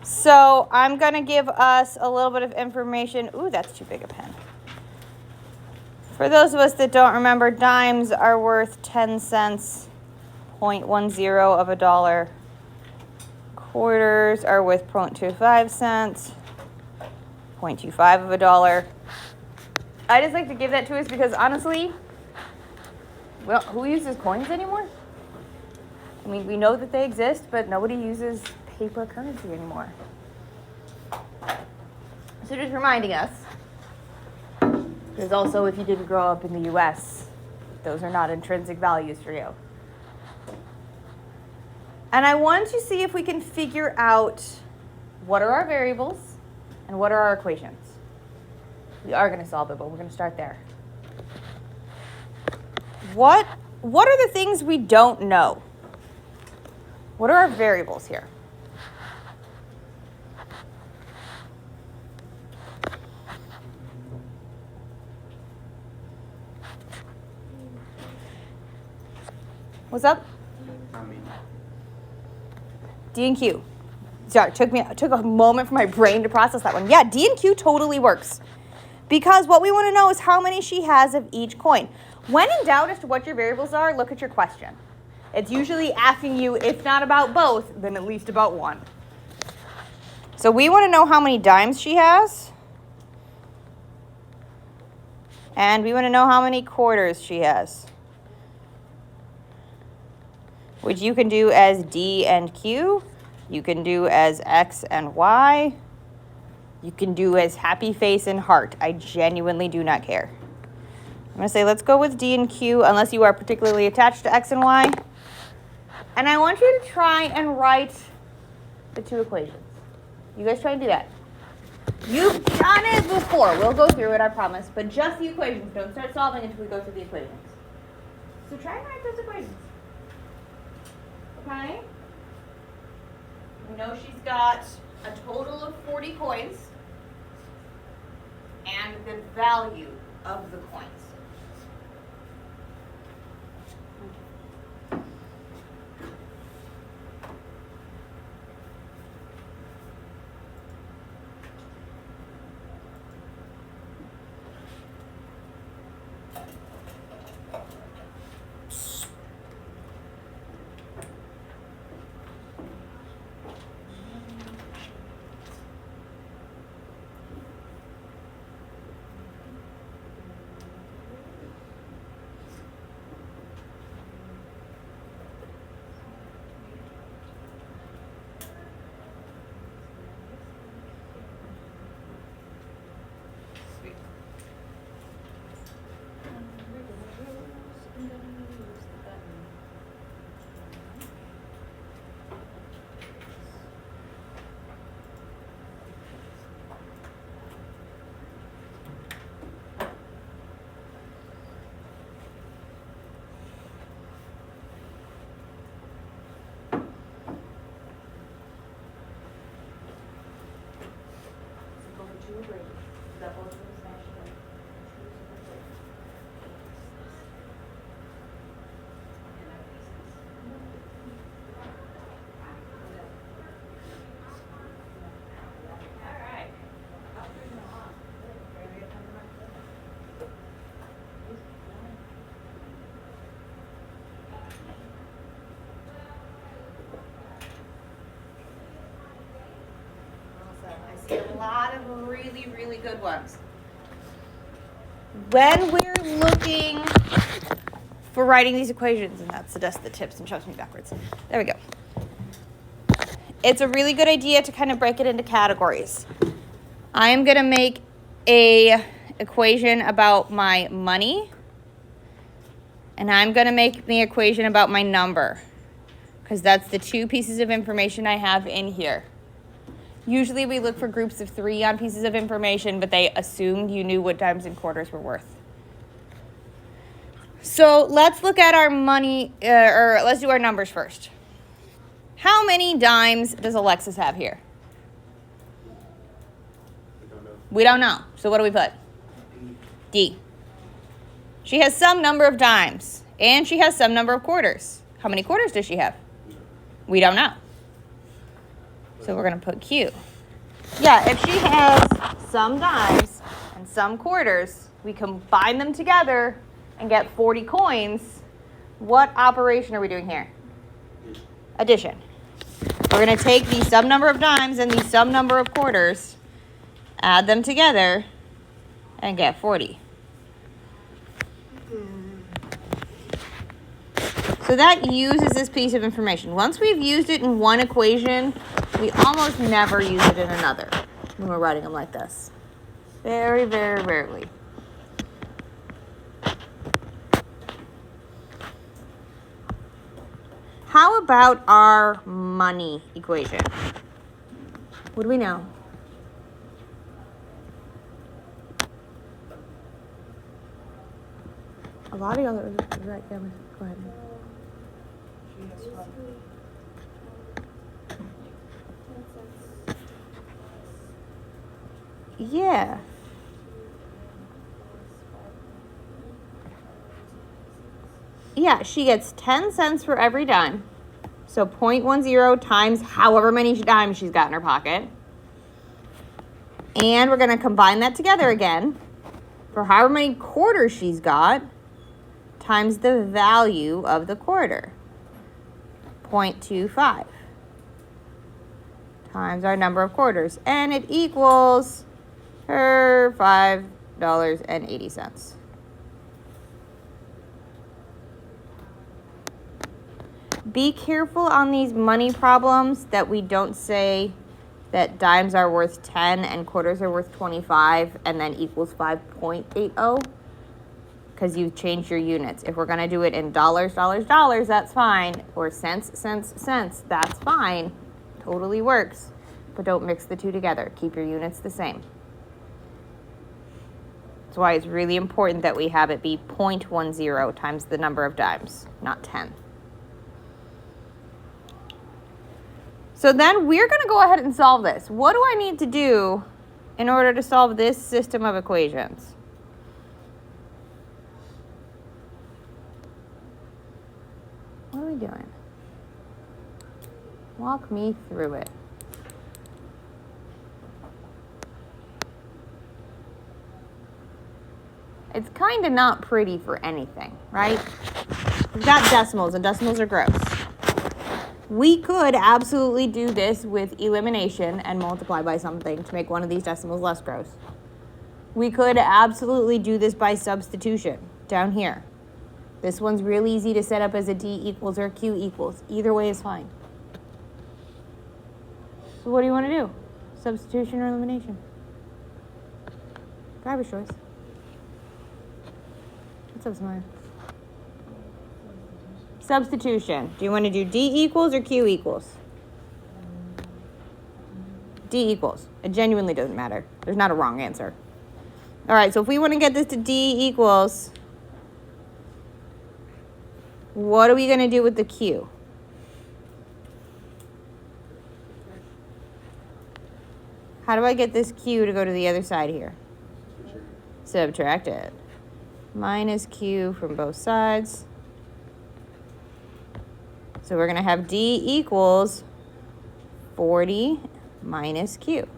So I'm going to give us a little bit of information. Ooh, that's too big a pen. For those of us that don't remember, dimes are worth 10 cents, 0.10 of a dollar. Quarters are worth 0.25 cents, 0.25 of a dollar. I just like to give that to us because honestly, well, who uses coins anymore? I mean, we know that they exist, but nobody uses paper currency anymore. So just reminding us, because also if you didn't grow up in the US, those are not intrinsic values for you. And I want to see if we can figure out what are our variables and what are our equations. We are going to solve it, but we're going to start there. What are the things we don't know? What are our variables here? What's up? D and Q. Sorry, it took a moment for my brain to process that one. Yeah, D and Q totally works. Because what we want to know is how many she has of each coin. When in doubt as to what your variables are, look at your question. It's usually asking you, if not about both, then at least about one. So we want to know how many dimes she has. And we want to know how many quarters she has. Which you can do as D and Q. You can do as X and Y. You can do as happy face and heart. I genuinely do not care. I'm going to say let's go with D and Q unless you are particularly attached to X and Y. And I want you to try and write the two equations. You guys try and do that. You've done it before. We'll go through it, I promise. But just the equations. Don't start solving until we go through the equations. So try and write those equations. Okay? We know she's got a total of 40 coins and the value of the coins. A lot of really, really good ones. When we're looking for writing these equations, and that's the tips and shows me backwards. There we go. It's a really good idea to kind of break it into categories. I am going to make a equation about my money, and I'm going to make the equation about my number, because that's the two pieces of information I have in here. Usually we look for groups of 3 on pieces of information, but they assumed you knew what dimes and quarters were worth. So let's look at our money, or let's do our numbers first. How many dimes does Alexis have here? We don't know. So what do we put? D. She has some number of dimes, and she has some number of quarters. How many quarters does she have? We don't know. So we're going to put Q. Yeah, if she has some dimes and some quarters, we combine them together and get 40 coins. What operation are we doing here? Addition. We're going to take the sum number of dimes and the sum number of quarters, add them together, and get 40. So that uses this piece of information. Once we've used it in one equation, we almost never use it in another when we're writing them like this. Very, very rarely. How about our money equation? What do we know? A lot of y'all are right. Go ahead. Yeah. Yeah, she gets 10 cents for every dime. So 0.10 times however many dimes she's got in her pocket. And we're going to combine that together again for however many quarters she's got times the value of the quarter. 0.25 times our number of quarters. And it equals her $5.80. Be careful on these money problems that we don't say that dimes are worth 10 and quarters are worth 25 and then equals 5.80 because you changed your units. If we're going to do it in dollars, that's fine. Or cents, that's fine. Totally works. But don't mix the two together. Keep your units the same. That's why it's really important that we have it be 0.10 times the number of dimes, not 10. So then we're going to go ahead and solve this. What do I need to do in order to solve this system of equations? What are we doing? Walk me through it. It's kind of not pretty for anything, right? We've got decimals, and decimals are gross. We could absolutely do this with elimination and multiply by something to make one of these decimals less gross. We could absolutely do this by substitution down here. This one's real easy to set up as a D equals or Q equals. Either way is fine. So what do you want to do? Substitution or elimination? Driver's choice. What's up, Samaya? Substitution. Do you want to do D equals or Q equals? D equals. It genuinely doesn't matter. There's not a wrong answer. All right, so if we want to get this to D equals, what are we going to do with the Q? How do I get this Q to go to the other side here? Subtract it. Minus Q from both sides. So we're going to have D equals 40 minus Q,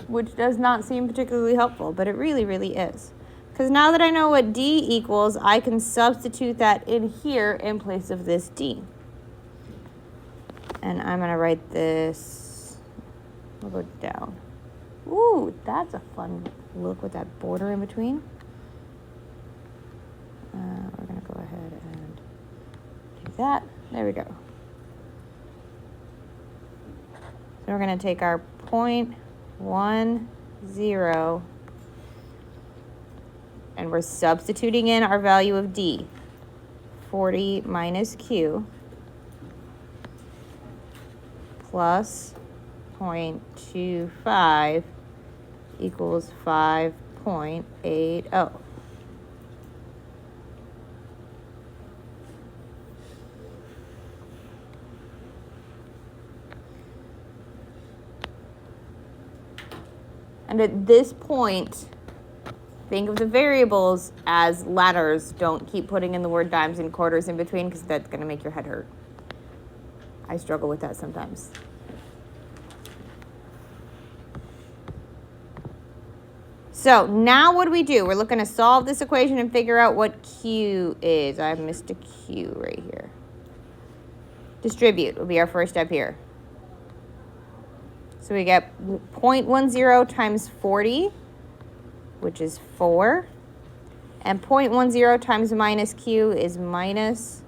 which does not seem particularly helpful, but it really, really is. Because now that I know what D equals, I can substitute that in here in place of this D. And I'm going to write this, we'll go down. Ooh, that's a fun look with that border in between. We're going to go ahead and do that. There we go. So we're going to take our 0.10 and we're substituting in our value of D. 40 minus Q plus 0.25 equals 5.80. And at this point, think of the variables as letters. Don't keep putting in the word dimes and quarters in between because that's going to make your head hurt. I struggle with that sometimes. So now what do we do? We're looking to solve this equation and figure out what Q is. I missed a Q right here. Distribute will be our first step here. So we get 0.10 times 40, which is 4. And 0.10 times minus Q is minus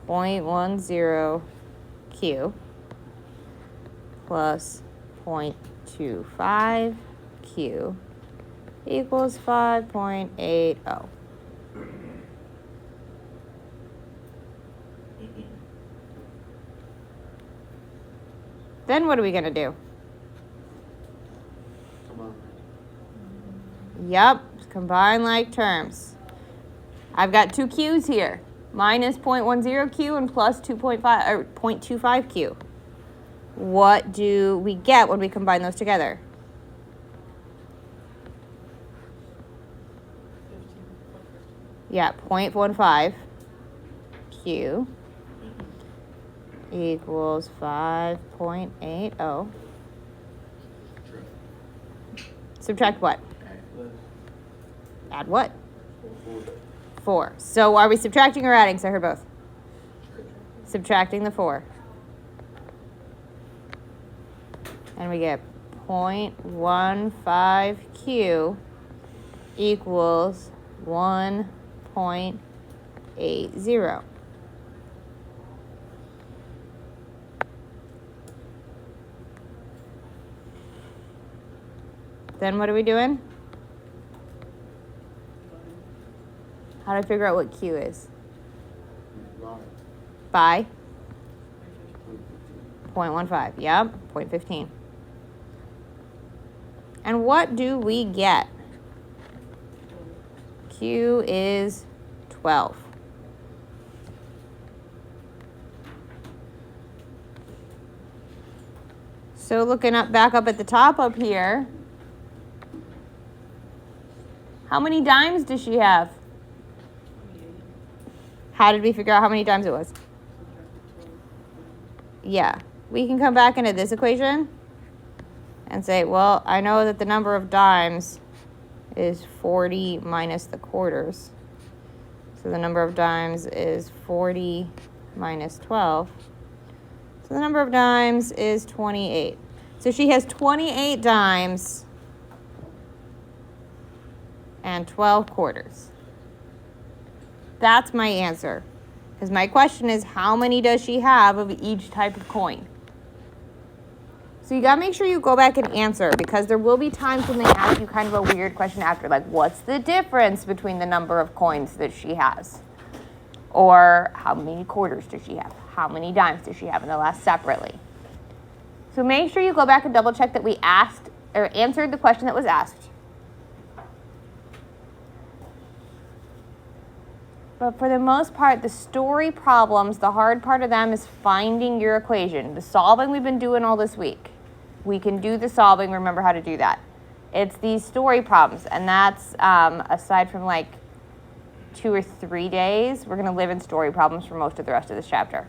0.10 Q plus 0.25 Q equals 5.80. Then what are we going to do? Yep, combine like terms. I've got two Q's here. Minus 0.10 Q and plus 2.5 or 0.25 Q. What do we get when we combine those together? Yeah, 0.15 Q equals 5.80. Subtract what? Add what? 4. So are we subtracting or adding? So I heard both. Subtracting the 4. And we get 0.15 Q equals 1.80. Then what are we doing? How do I figure out what Q is? By 0.15. Yep, 0.15. And what do we get? Q is 12. So looking back up at the top up here, how many dimes does she have? How did we figure out how many dimes it was? Yeah, we can come back into this equation and say, well, I know that the number of dimes is 40 minus the quarters. So the number of dimes is 40 minus 12. So the number of dimes is 28. So she has 28 dimes and 12 quarters. That's my answer. Because my question is, how many does she have of each type of coin? So you gotta make sure you go back and answer, because there will be times when they ask you kind of a weird question after, like, what's the difference between the number of coins that she has? Or how many quarters does she have? How many dimes does she have? And they'll ask separately. So make sure you go back and double check that we asked or answered the question that was asked. But for the most part, the story problems, the hard part of them is finding your equation. The solving we've been doing all this week. We can do the solving, remember how to do that. It's these story problems, and that's, aside from like 2 or 3 days, we're gonna live in story problems for most of the rest of this chapter.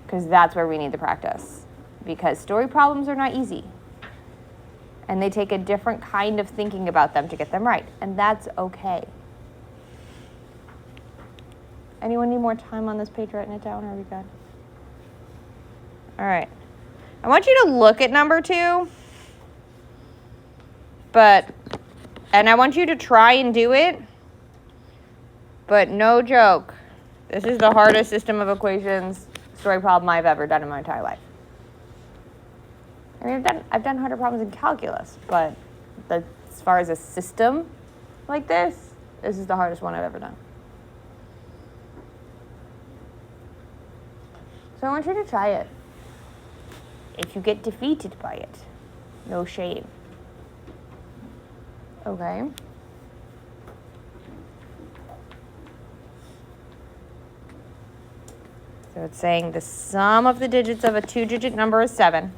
Because that's where we need the practice. Because story problems are not easy. And they take a different kind of thinking about them to get them right. And that's okay. Anyone need more time on this page writing it down, or are we good? All right. I want you to look at number 2. And I want you to try and do it. But no joke. This is the hardest system of equations story problem I've ever done in my entire life. I mean, I've done harder problems in calculus, but as far as a system like this is the hardest one I've ever done. So I want you to try it. If you get defeated by it, no shame. Okay? So it's saying the sum of the digits of a 2-digit number is 7.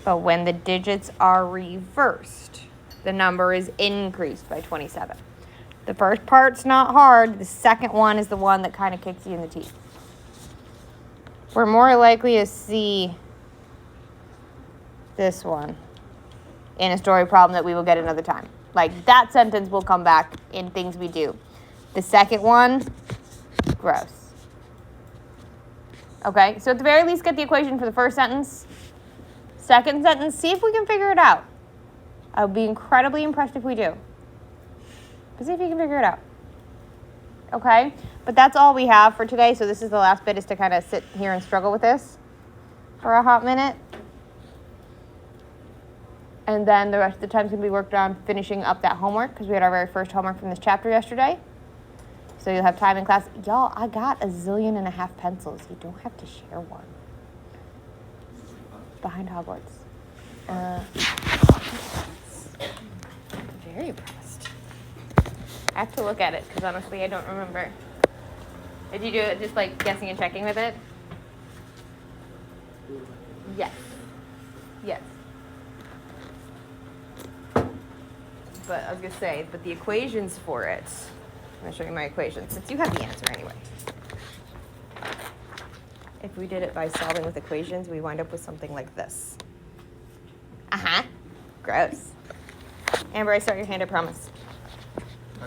But when the digits are reversed, the number is increased by 27. The first part's not hard. The second one is the one that kind of kicks you in the teeth. we're more likely to see this one in a story problem that we will get another time. Like, that sentence will come back in things we do. The second one, gross. Okay, so at the very least, get the equation for the first sentence. Second sentence, see if we can figure it out. I would be incredibly impressed if we do. But see if you can figure it out. Okay? But that's all we have for today. So this is the last bit, is to kind of sit here and struggle with this for a hot minute. And then the rest of the time is going to be worked on finishing up that homework, because we had our very first homework from this chapter yesterday. So you'll have time in class. Y'all, I got 1.5 zillion pencils. You don't have to share one. Behind Hogwarts. Very impressed. I have to look at it, because honestly I don't remember. Did you do it just like guessing and checking with it? Yes. Yes. But I was going to say, but the equations for it, I'm going to show you my equations, since you have the answer anyway. If we did it by solving with equations, we wind up with something like this. Uh-huh. Gross. Amber, I saw your hand, I promise.